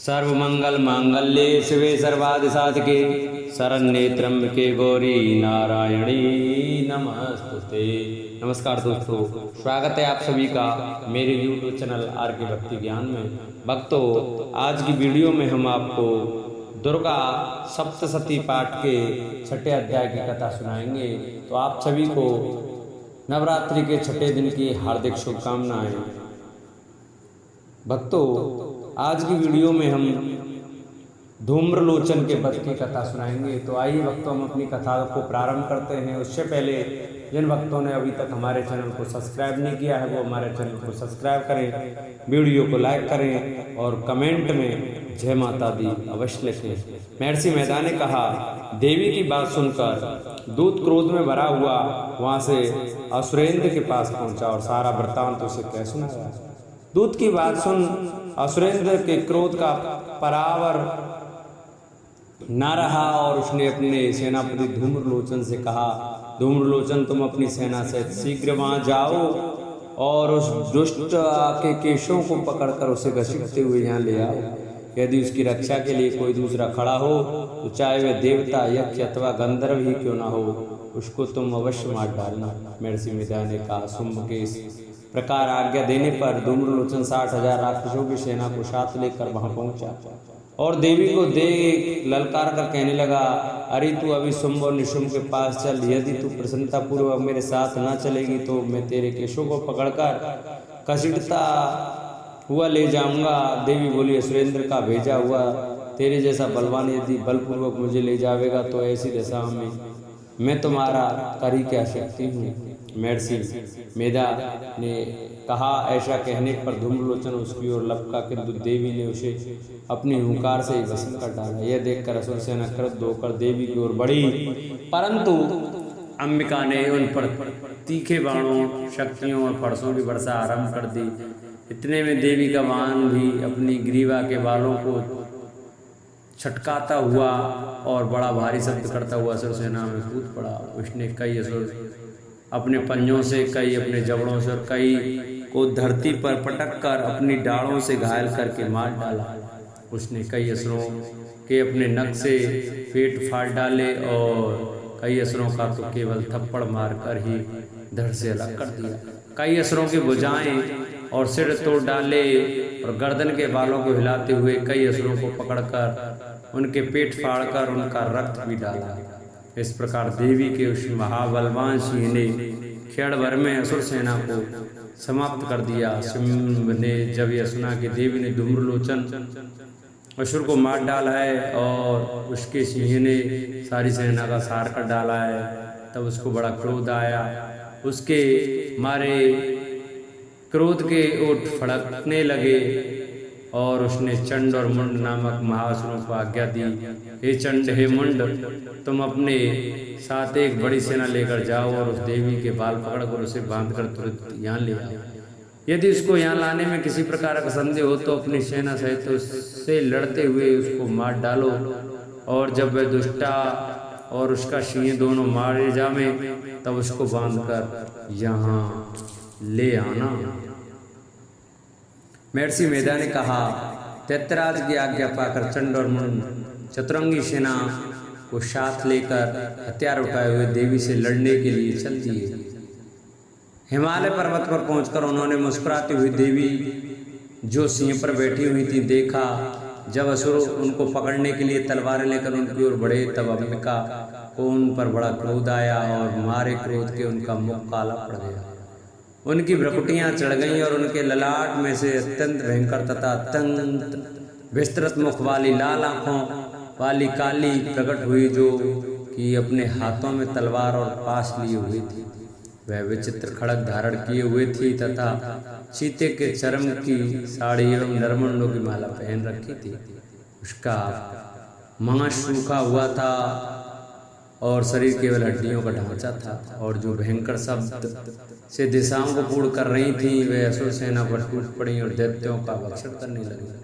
सर्वमंगल मांगल्ये शिवे सर्वादि साधके शरण्ये त्र्यंबके गौरी नारायणी नमस्तुते। नमस्कार दोस्तों, स्वागत है आप सभी का मेरे YouTube चैनल आर के भक्ति ज्ञान में। भक्तों, आज की वीडियो में हम आपको दुर्गा सप्तशती पाठ के छठे अध्याय की कथा सुनाएंगे। तो आप सभी को नवरात्रि के छठे दिन की हार्दिक शुभकामनाएं। भक्तों, आज की वीडियो में हम धूम्रलोचन के वध की कथा सुनाएंगे। तो आइए भक्तों, हम अपनी कथा को प्रारंभ करते हैं। उससे पहले जिन भक्तों ने अभी तक हमारे चैनल को सब्सक्राइब नहीं किया है वो हमारे चैनल को सब्सक्राइब करें, वीडियो को लाइक करें और कमेंट में जय माता दी अवश्य लिखें। महर्षि मेधा ने कहा, देवी की बात सुनकर दूत क्रोध में भरा हुआ वहां से असुरेंद्र के पास पहुंचा और सारा वृत्तांत उसे कह सुनाया। दूत की बात सुन असुरेंद्र के क्रोध का परावर न रहा और उसने अपने सेनापति धूम्रलोचन से कहा, धूम्रलोचन, तुम अपनी सेना से शीघ्र वहां जाओ और उस दुष्ट के केशों को पकड़कर उसे घसीटते हुए यहाँ ले आओ। यदि उसकी रक्षा के लिए कोई दूसरा खड़ा हो तो चाहे वह देवता, यक्ष अथवा गंधर्व ही क्यों ना हो, उसको तुम अवश्य मार डालना। महर्षि मेधा ने कहा। शुंभ के इस प्रकार आज्ञा देने पर धूम्रलोचन 60,000 राक्षसों की सेना को साथ लेकर वहां पहुंचा और देवी को देख ललकार कर कहने लगा, अरे तू अभी शुंभ और निशुंभ के पास चल। यदि तू प्रसन्नता पूर्वक मेरे साथ न चलेगी तो मैं तेरे केशों को पकड़कर घसीटता हुआ ले जाऊंगा। देवी बोली, असुरेंद्र का भेजा हुआ तेरे जैसा बलवान यदि बलपूर्वक मुझे ले जावेगा तो ऐसी दशा में मैं तुम्हारा कर ही क्या सकती हूँ। महर्षि मेधा ने कहा। ऐसा कहने पर धूम्रलोचन उसकी ओर लपका, किंतु देवी ने उसे अपनी हुंकार से ही भस्म कर डाला। यह देखकर असुर सेना क्रुद्ध होकर देवी की ओर बढ़ी, परंतु अंबिका ने उन पर तीखे बाणों, शक्तियों और फरसों की वर्षा आरंभ कर दी। इतने में देवी का वाहन भी अपनी ग्रीवा के बालों को छटकाता हुआ और बड़ा भारी शब्द करता हुआ असुर सेना में कूद पड़ा। उसने कई असुर अपने पंजों से, कई अपने जबड़ों से और कई को धरती पर पटक कर अपनी डालों से घायल करके मार डाला। उसने कई असुरों के अपने नख से पेट फाड़ डाले और कई असुरों का तो केवल थप्पड़ मारकर ही धड़ से अलग कर दिया। कई असुरों की भुजाएं और सिर तोड़ डाले और गर्दन के बालों को हिलाते हुए कई असुरों को पकड़कर उनके पेट फाड़कर उनका रक्त भी डाला। इस प्रकार देवी के उस महाबलवान सिंह ने क्षण भर में असुर सेना को समाप्त कर दिया। शुंभ ने जब यह सुना कि देवी ने धूम्रलोचन असुर को मार डाला है और उसके सिंह ने सारी सेना का सार कर डाला है, तब उसको बड़ा क्रोध आया। उसके मारे क्रोध के ओठ फड़कने लगे और उसने चंड और मुंड नामक महासुरों को आज्ञा दी, हे चंड, हे मुंड, तुम अपने साथ एक बड़ी सेना लेकर जाओ और उस देवी के बाल पकड़कर उसे बांधकर तुरंत यहाँ ले आओ। यदि उसको यहाँ लाने में किसी प्रकार का संदेह हो तो अपनी सेना सहित उससे लड़ते हुए उसको मार डालो और जब वह दुष्टा और उसका सिंह दोनों मारे जावे तब उसको बांधकर यहाँ ले आना। महर्षि मेधा ने कहा। दैत्यराज की आज्ञा पाकर चंड और मुंड चतुरंगी सेना को साथ लेकर हथियार उठाए हुए देवी से लड़ने के लिए चल दिए। हिमालय पर्वत पर पहुंचकर उन्होंने मुस्कुराती हुई देवी जो सिंह पर बैठी हुई थी देखा। जब असुर उनको पकड़ने के लिए तलवारें लेकर उनकी ओर बढ़े तब अंबिका को उन पर बड़ा क्रोध आया और मारे क्रोध के उनका मुख काला पड़ गया। उनकी भ्रकुटियां चढ़ गईं और उनके ललाट में से अत्यंत भयंकर तथा अत्यंत विस्तृत मुख वाली लाल आंखों वाली काली प्रकट हुई, जो कि अपने हाथों में तलवार और पास लिए हुई थी। वह विचित्र खड़ग धारण किए हुए थी तथा चीते के चर्म की साड़ी एवं नरमुंडों की माला पहन रखी थी। उसका मांस सूखा हुआ था और शरीर केवल हड्डियों का ढांचा था और जो भयंकर शब्द से दिशाओं को पूर्ण कर रही थी वे असुर सेना पर टूट पड़ी और दैत्यों का भक्षण करने लगी।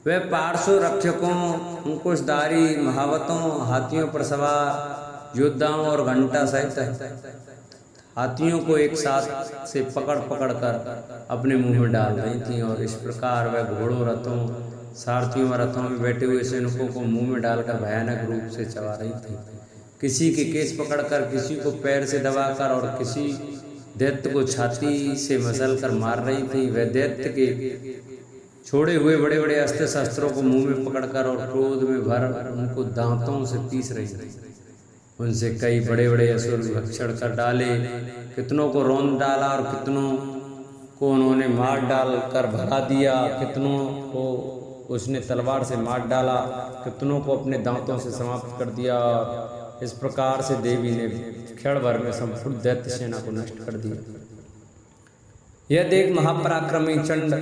वे पार्श्व रक्षकों, अंकुशधारी महावतों, हाथियों पर सवार योद्धाओं और घंटा सहित हाथियों को एक साथ से पकड़ पकड़ कर अपने मुंह में डाल रही थी और इस प्रकार वह घोड़ों, रथों, सारथियों और रथों में बैठे हुए सैनिकों को मुंह में डालकर भयानक रूप से चबा रही थी। किसी के केस पकड़कर, किसी को पैर से दबाकर और किसी दैत्य को छाती से मसल कर मार रही थी। वह दैत्य के छोड़े हुए बड़े बड़े अस्त्र शस्त्रों को मुंह में पकड़कर और क्रोध में भर उनको दांतों से पीस रही थी। उनसे कई बड़े बड़े असुर भक्षण कर डाले, कितनों को रौंद डाला और कितनों को उन्होंने मार डाल कर भगा दिया, कितनों को उसने तलवार से मार डाला, कितनों को अपने दांतों से समाप्त कर दिया। इस प्रकार से देवी ने क्षण भर में संपूर्ण दैत्य सेना को नष्ट कर दिया। यह देख महापराक्रमी चंड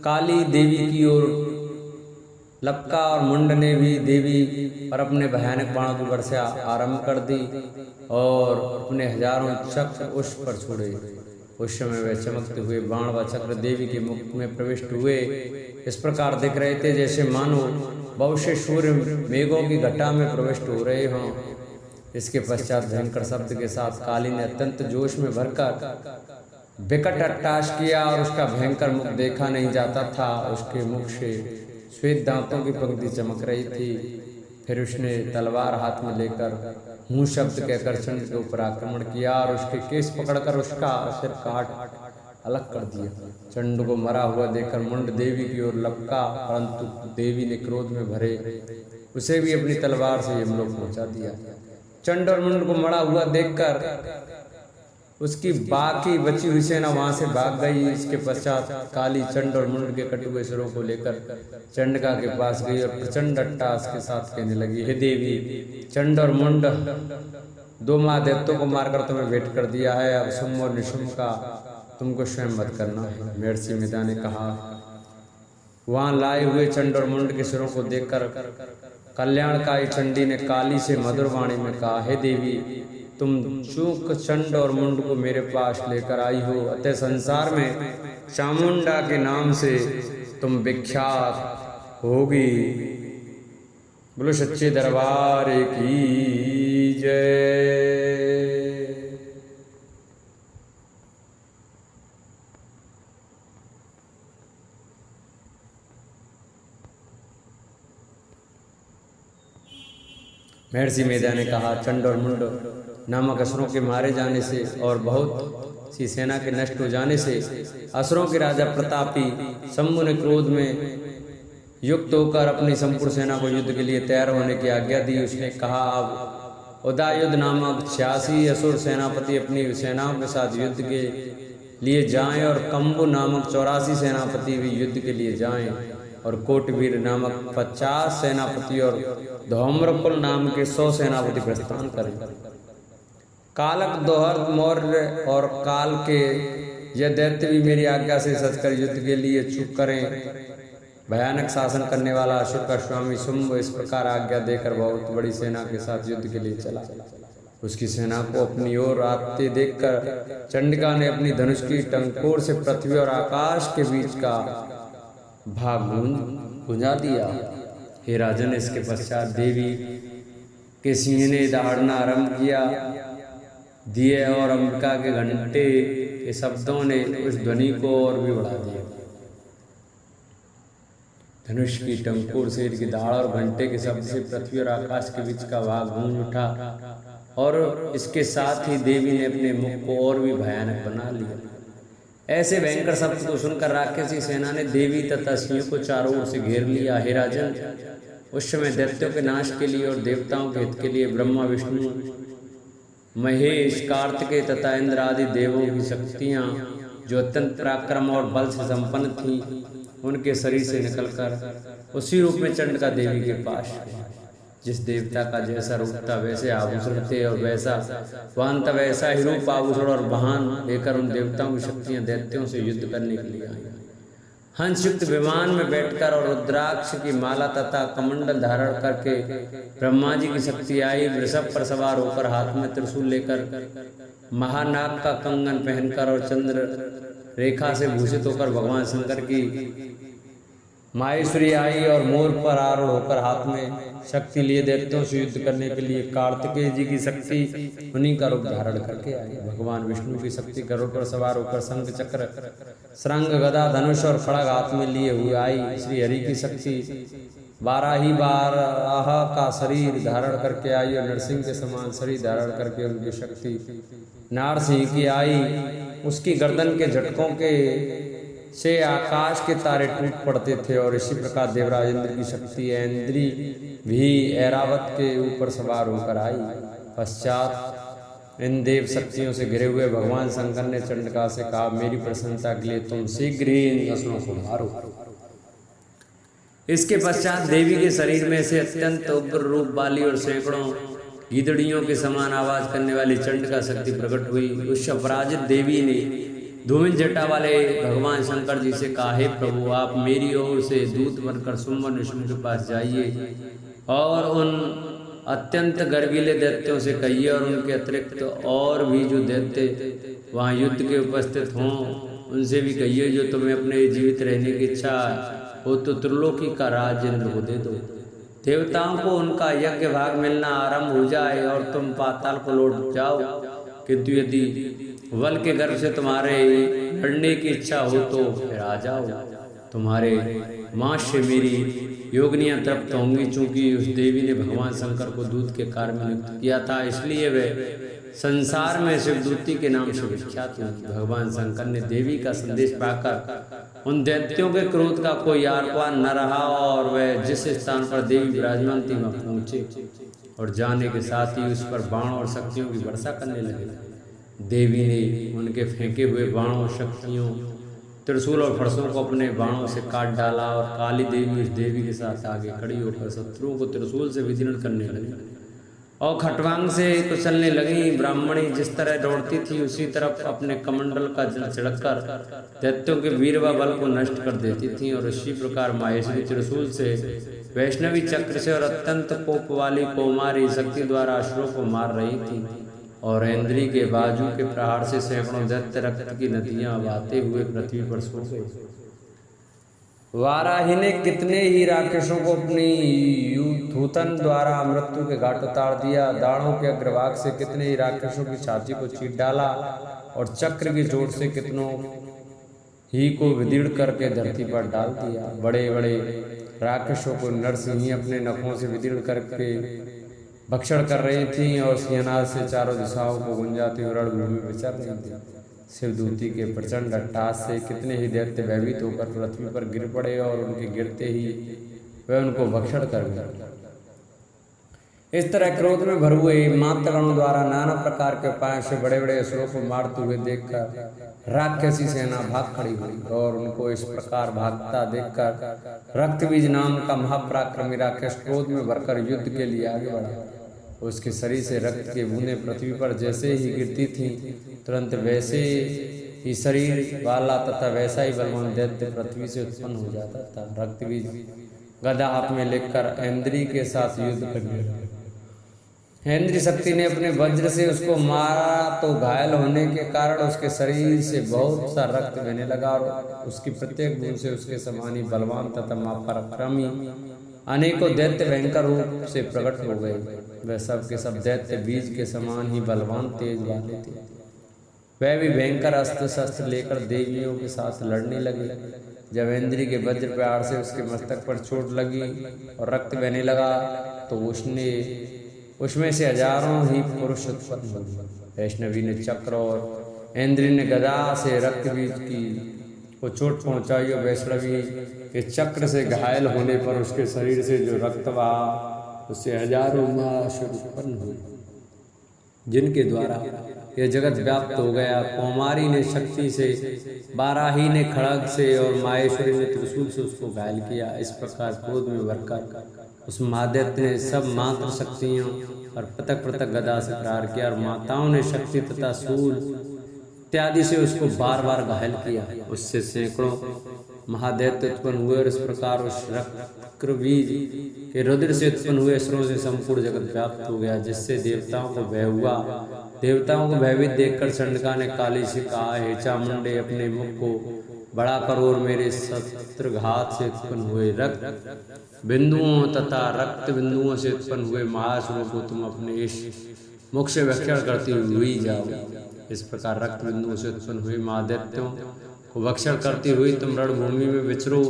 काली देवी की ओर लपका और मुंड ने भी देवी पर अपने भयानक बाणों की वर्षा आरंभ कर दी और अपने हजारों चक्र उस पर छोड़े। उस समय वे चमकते हुए बाण व चक्र देवी के मुख में प्रविष्ट हुए। इस प्रकार दिख रहे थे जैसे मानो भविष्य सूर्य मेघों की घटा में प्रविष्ट हो रहे हों। इसके पश्चात भयंकर शब्द के साथ काली ने अत्यंत जोश में भरकर विकट अट्टहास किया और उसका भयंकर मुख देखा नहीं जाता था। उसके मुख से श्वेत दांतों की पंक्ति चमक रही थी। फिर उसने तलवार हाथ में लेकर मुंह शब्द कहकर चंड के ऊपर आक्रमण किया और उसके केस पकड़कर उसका सिर काट अलग कर दिया। चंड को मरा हुआ देखकर मुंड देवी की ओर लपका, परंतु देवी ने क्रोध में भरे उसे भी अपनी तलवार से यमलोक पहुंचा दिया। चंड और मुंड को मरा हुआ देखकर उसकी बाकी बची हुई सेना वहां से भाग गई। इसके पश्चात काली चंड और मुंड के कटे हुए सिरों को लेकर चंडिका के पास गई और प्रचंड अट्टहास के साथ कहने लगी, हे देवी, चंड और मुंड दो महादैत्यों को मारकर तुम्हें भेंट कर दिया है। अब शुंभ और निशुंभ का तुमको स्वयं वध करना है। महर्षि मेधा ने कहा। वहां लाए हुए चंड और मुंड के सिरों को देखकर कल्याणकारी चंडी ने काली से मधुर वाणी में कहा, हे देवी, तुम चूक चंड और मुंड को मेरे पास लेकर आई हो, अतः संसार में चामुंडा के नाम से तुम विख्यात होगी। बोलो सच्चे दरबार की जय। महर्षि मेधा ने कहा, चंड और मुंड नामक असुरों के मारे जाने से और बहुत सी सेना के नष्ट हो जाने से असुरों के राजा प्रतापी शंभु ने क्रोध में युक्त होकर अपनी संपूर्ण सेना को युद्ध के लिए तैयार होने की आज्ञा दी। उसने कहा, अब उदायुध नामक 86 असुर सेनापति अपनी सेनाओं के साथ युद्ध के लिए जाएं और कंबु नामक 84 सेनापति भी युद्ध के लिए जाएं और कोटवीर नामक 50 सेनापति और धौम्रकुल नाम के 100 सेनापति प्रस्थान करें। कालक, दोहर, मौर्य और काल के यह दैत्य भी मेरी आज्ञा से सचकर युद्ध के लिए चूक करें। भयानक शासन करने वाला असुर का स्वामी शुंभ इस प्रकार आज्ञा देकर बहुत बड़ी सेना के साथ युद्ध के लिए चला। उसकी सेना को अपनी ओर आते देखकर चंडिका ने अपनी धनुष की टंकोर से पृथ्वी और आकाश के बीच का भाग गुंजा दिया। हे राजन, इसके पश्चात देवी के सिंह ने दहाड़ना आरंभ किया। दिए और अंबिका के घंटे के शब्दों ने उस ध्वनि को और भी बढ़ा दिया। धनुष की टंकोर, शेर की दहाड़ और घंटे के शब्द से पृथ्वी और आकाश के बीच का भाग गूंज उठा और इसके साथ ही देवी ने अपने मुख को और भी भयानक बना लिया। ऐसे भयंकर शब्द को सुनकर राक्षसी सेना ने देवी तथा सिंह को चारों ओर से घेर लिया। हे राजन, उस समय दैत्यों के नाश के लिए और देवताओं के हित के लिए ब्रह्मा, विष्णु, महेश, कार्तिकेय तथा इंद्र आदि देवों की शक्तियां जो अत्यंत पराक्रम और बल से संपन्न थी, उनके शरीर से निकलकर उसी रूप में चंडिका देवी के पास जिस देवता का जैसा रूप था वैसे आभूषण थे और वैसा वाहन था वैसा ही रूप, आभूषण और वाहन लेकर उन देवताओं की शक्तियां दैत्यों से युद्ध करने के लिए आई। हंसयुक्त विमान में बैठकर और रुद्राक्ष की माला तथा कमंडल धारण करके ब्रह्मा जी की शक्ति आई। वृषभ पर सवार होकर हाथ में त्रिशूल लेकर, महानाग का कंगन पहनकर और चंद्र रेखा से भूषित होकर भगवान शंकर की माहेश्वरी आई और मोर पर आरूढ़ होकर हाथ में शक्ति लिए दैत्यों से युद्ध करने के लिए कार्तिकेय जी की शक्ति उन्हीं का रूप धारण करके आई। भगवान विष्णु की शक्ति गरुड़ पर सवार होकर शंख चक्र श्रृंग गदा धनुष और खड़ग हाथ में लिए हुए आई। श्री हरि की शक्ति बारह का शरीर धारण करके आई और नरसिंह के समान शरीर धारण करके उनकी शक्ति नारसिंह की आई। उसकी गर्दन के झटकों के से आकाश के तारे टूट पड़ते थे और इसी प्रकार देवराज इंद्र की शक्ति ऐन्द्री भी ऐरावत के ऊपर सवार होकर आई। पश्चात इन देव शक्तियों से घिरे हुए भगवान शंकर ने चंडिका से कहा, मेरी प्रसन्नता के लिए तुम शीघ्र ही इन असुरों को मारो। इसके पश्चात देवी के शरीर में से अत्यंत उग्र रूप वाली और सैकड़ों गीदड़ियों के समान आवाज करने वाली चंडिका शक्ति प्रकट हुई। उस अपराजित देवी ने धूमिल जटा वाले भगवान शंकर जी से कहा, हे प्रभु, आप मेरी ओर से दूत बनकर शुंभ निशुंभ के पास जाइए और उन अत्यंत गर्वीले दैत्यों से कहिए और उनके अतिरिक्त और भी जो दैत्य वहाँ युद्ध के उपस्थित हों उनसे भी कहिए, जो तुम्हें अपने जीवित रहने की इच्छा हो तो त्रिलोकी का राज्य इंद्र को दे दो। देवताओं को उनका यज्ञ भाग मिलना आरंभ हो जाए और तुम पाताल को लौट जाओ, किंतु यदि वल के गर्भ से तुम्हारे लड़ने की इच्छा हो तो फिर आ जाओ। तुम्हारे मां से मेरी योगनियां तृप्त होंगी। चूंकि उस देवी ने भगवान शंकर को दूत के कार्य में नियुक्त किया था, इसलिए वे संसार में शिवदूती के नाम से विख्यात हुई। भगवान शंकर ने देवी का संदेश पाकर उन दैत्यों के क्रोध का कोई आरपार न रहा और वह जिस स्थान पर देवी विराजमान थी वहां पहुंचे और जाने के साथ ही उस पर बाणों और शक्तियों की वर्षा करने लगे। देवी ने उनके फेंके हुए बाणों, शक्तियों, त्रिशूल और फरसों को अपने बाणों से काट डाला और काली देवी उस देवी के साथ आगे खड़ी होकर शत्रुओं को त्रिशूल से विदीर्ण करने लगी और खटवांग से कुचलने लगी। ब्राह्मणी जिस तरह दौड़ती थी उसी तरफ अपने कमंडल का जल छिड़ककर दैत्यों के वीर व बल को नष्ट कर देती थी और इसी प्रकार माहेश्वरी त्रिशूल से, वैष्णवी चक्र से और अत्यंत कोप वाली कौमारी शक्ति द्वारा असुरों को मार रही थी और ऐन्द्री के बाजू के प्रहार से सैकड़ों दैत्य रक्त की नदियां बहते हुए पृथ्वी पर सो गए। वाराही ने कितने ही राक्षसों को अपनी थूथन द्वारा मृत्यु के घाट उतार दिया। दाढ़ों के अग्रभाग से कितने ही राक्षसों की छाती को चीर डाला और चक्र की चोट से कितनों ही को विदीर्ण करके धरती पर डाल दिया। बड़े बड़े राक्षसों को नरसिंह अपने नखों से विदीर्ण करके भक्षण कर रही थी और सिंहनाद से चारों दिशाओं को गुंजाती हुई रणभूमि में विचर रही थी। शिवदूती के प्रचंड अट्टहास से कितने ही दैत्य भयभीत होकर पृथ्वी पर गिर पड़े और उनके गिरते ही वे उनको भक्षण कर गए। इस तरह क्रोध में भर हुए मातृगणों द्वारा नाना प्रकार के उपायों से बड़े बड़े असुरों को मारते हुए देखकर राक्षसी सेना भाग खड़ी हुई और उनको इस प्रकार भागता देखकर रक्तबीज नाम का महापराक्रमी राक्षस क्रोध में भरकर युद्ध के लिए आगे बढ़ा। उसके शरीर से रक्त के बूंदें पृथ्वी पर जैसे ही गिरती थीं, तुरंत वैसे ही शरीर वाला तथा वैसा ही बलवान दैत्य पृथ्वी से उत्पन्न हो जाता था। रक्तबीज गदा हाथ में लेकर ऐन्द्री के साथ युद्ध करने लगा। ऐन्द्री शक्ति ने अपने वज्र से उसको मारा तो घायल होने के कारण उसके शरीर से बहुत सा रक्त बहने लगा और उसकी प्रत्येक बूंद से उसके समान ही बलवान तथा महापराक्रमी अनेकों दैत्य भयंकर रूप से प्रकट हो गए। वह सब के सब दैत्य बीज के समान ही बलवान तेज वाले थे। वह भी भयंकर अस्त्र शस्त्र लेकर देवियों के साथ लड़ने लगे। जब ऐन्द्री के वज्र प्रहार से उसके मस्तक पर चोट लगी और रक्त बहने लगा तो उसमें से हजारों ही पुरुष उत्पन्न हुए। वैष्णवी ने चक्र और ऐन्द्री ने गदा से रक्तबीज की को चोट पहुंचाई और वैष्णवी के चक्र से घायल होने पर उसके शरीर से जो रक्त बहा उससे हजारों महाशुर उत्पन्न हुए, जिनके द्वारा यह जगत व्याप्त हो गया। कौमारी ने शक्ति से, बाराही ने खड़ग से और माहेश्वरी ने त्रिशूल से उसको घायल किया। इस प्रकार क्रोध में भरकर उस महादैत्य ने सब मात्र शक्तियों और पृथक पृथक गदा से प्रहार किया और माताओं ने शक्ति तथा शूल इत्यादि से उसको बार बार घायल किया। उससे सैकड़ों महादैत्य उत्पन्न हुए और इस प्रकार उस रक्तबीज के रुद्र से उत्पन्न हुए असुरों से संपूर्ण जगत व्याप्त हो गया, जिससे देवताओं को भय हुआ। देवताओं को भयभीत देखकर चंडिका ने काली से कहा, हे चामुंडे, अपने मुख को बड़ा करोर मेरे शत्रुघात से उत्पन्न हुए रक्त बिंदुओं तथा रक्त बिंदुओं से उत्पन्न हुए महासुरों को तुम अपने इस मुख से भक्षण करती हुई जाओ। इस प्रकार रक्त बिंदुओं से उत्पन्न हुए महादैत्यों को भक्षण करती हुई तुम रणभूमि में विचरो।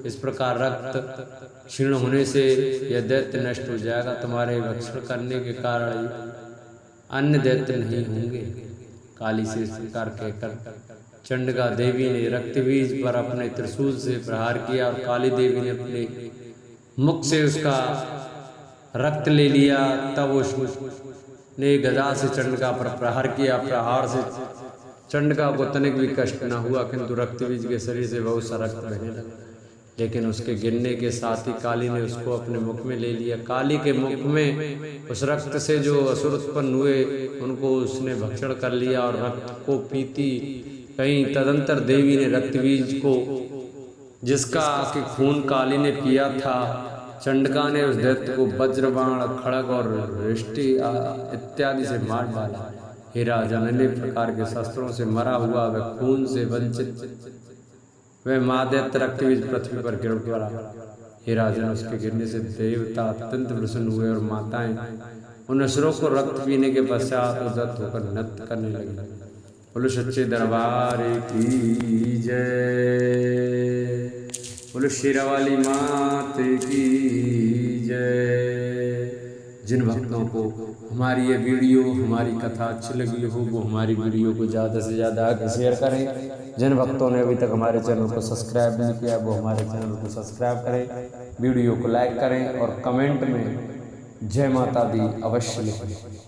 इस प्रकार रक्त क्षीण होने से यह दैत्य नष्ट हो जाएगा। तुम्हारे भक्षण करने के कारण अन्य दैत्य नहीं होंगे। काली से इस प्रकार कहकर चंडिका देवी ने रक्तबीज पर अपने त्रिशूल से प्रहार किया और काली देवी ने अपने मुख से उसका रक्त ले लिया। तब उसने गदा से चंडिका पर प्रहार किया। प्रहार से चंडिका को तनिक भी कष्ट न हुआ, किंतु रक्तबीज के शरीर से बहुत सा रक्त बहने लगा। लेकिन उसके गिरने के साथ ही काली ने उसको अपने मुख में ले लिया। काली के मुख में उस रक्त से जो असुर उत्पन्न हुए उनको उसने भक्षण कर लिया और रक्त को पीती कहीं। तदंतर देवी ने रक्तबीज को, जिसका कि खून काली ने पिया था, चंडिका ने उस दैत्य को वज्रबाण, खड़ग और रिष्टि इत्यादि से मार डाला। हे राजन, अनेक प्रकार के शस्त्रों से मरा हुआ वह खून से वंचित वह महादैत्य रक्तबीज पृथ्वी पर गिर पड़ा। हे राजन, उसके गिरने से देवता अत्यंत प्रसन्न हुए और माताएं उन असुरों को रक्त पीने के पश्चात उद्धत होकर नृत्य करने लगी। बोलो सच्चे दरबार की जय। बोलो शेरावाली मात की जय। जिन भक्तों को हमारी ये वीडियो, हमारी कथा अच्छी लगी हो वो हमारी वीडियो को ज़्यादा से ज़्यादा आगे शेयर करें। जिन भक्तों ने अभी तक हमारे चैनल को सब्सक्राइब नहीं किया वो हमारे चैनल को सब्सक्राइब करें, वीडियो को लाइक करें और कमेंट में जय माता दी अवश्य लिखें।